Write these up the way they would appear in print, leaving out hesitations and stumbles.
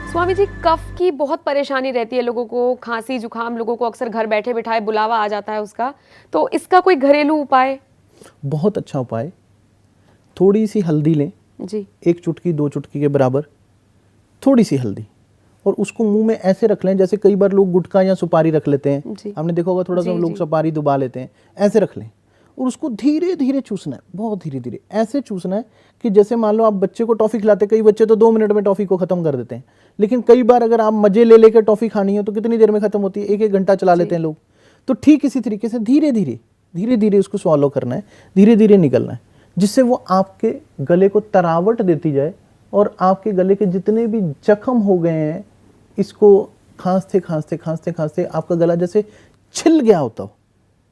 स्वामी जी, कफ की बहुत परेशानी रहती है लोगों को, खांसी जुकाम लोगों को अक्सर घर बैठे बिठाए बुलावा आ जाता है उसका, तो इसका कोई घरेलू उपाय? बहुत अच्छा उपाय। थोड़ी सी हल्दी लें, जी। 1 चुटकी 2 चुटकी के बराबर, थोड़ी सी हल्दी, और उसको मुंह में ऐसे रख लें जैसे कई बार लोग गुटखा या सुपारी रख लेते हैं। जी। आपने देखा होगा थोड़ा सा जी, लोग जी। सुपारी दबा लेते हैं, ऐसे रख लें और उसको धीरे धीरे चूसना है, बहुत धीरे धीरे ऐसे चूसना है कि जैसे मान लो आप बच्चे को टॉफी खिलाते हैं, कई बच्चे तो 2 मिनट में टॉफी को खत्म कर देते हैं, लेकिन कई बार अगर आप मजे ले लेकर टॉफी खानी है तो कितनी देर में खत्म होती है, 1-1 घंटा चला लेते हैं लोग। तो ठीक इसी तरीके से धीरे धीरे उसको स्वॉलो करना है, धीरे धीरे निकलना है, जिससे वो आपके गले को तरावट देती जाए और आपके गले के जितने भी जख्म हो गए हैं, इसको खांसते खांसते खांसते खांसते आपका गला जैसे छिल गया होता हो,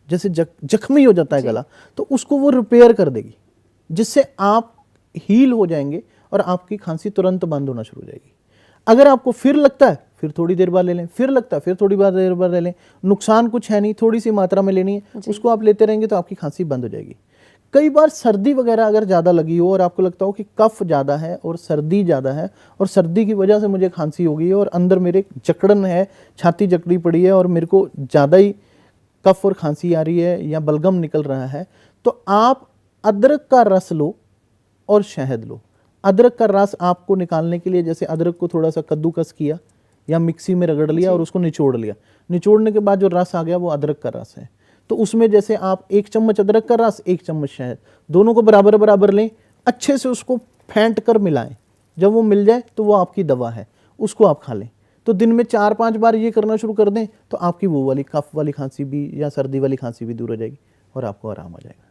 जैसे जख्मी हो जाता है गला, तो उसको वो रिपेयर कर देगी, जिससे आप हील हो जाएंगे और आपकी खांसी तुरंत बंद होना शुरू हो जाएगी। अगर आपको फिर लगता है फिर थोड़ी देर बाद ले लें, फिर लगता है फिर थोड़ी देर बाद ले लें, नुकसान कुछ है नहीं, थोड़ी सी मात्रा में लेनी है, उसको आप लेते रहेंगे तो आपकी खांसी बंद हो जाएगी। कई बार सर्दी वगैरह अगर ज़्यादा लगी हो और आपको लगता हो कि कफ ज़्यादा है और सर्दी ज़्यादा है और सर्दी की वजह से मुझे खांसी हो गई है और अंदर मेरे जकड़न है, छाती जकड़ी पड़ी है और मेरे को ज़्यादा ही कफ और खांसी आ रही है या बलगम निकल रहा है, तो आप अदरक का रस लो और शहद लो। अदरक का रस आपको निकालने के लिए, जैसे अदरक को थोड़ा सा कद्दूकस किया या मिक्सी में रगड़ लिया और उसको निचोड़ लिया, निचोड़ने के बाद जो रस आ गया वो अदरक का रस है। तो उसमें जैसे आप 1 चम्मच अदरक का रस, 1 चम्मच शहद, दोनों को बराबर बराबर लें, अच्छे से उसको फेंट कर मिलाएं। जब वो मिल जाए तो वो आपकी दवा है, उसको आप खा लें। तो दिन में 4-5 बार ये करना शुरू कर दें तो आपकी वो वाली कफ वाली खांसी भी या सर्दी वाली खांसी भी दूर हो जाएगी और आपको आराम आ जाएगा।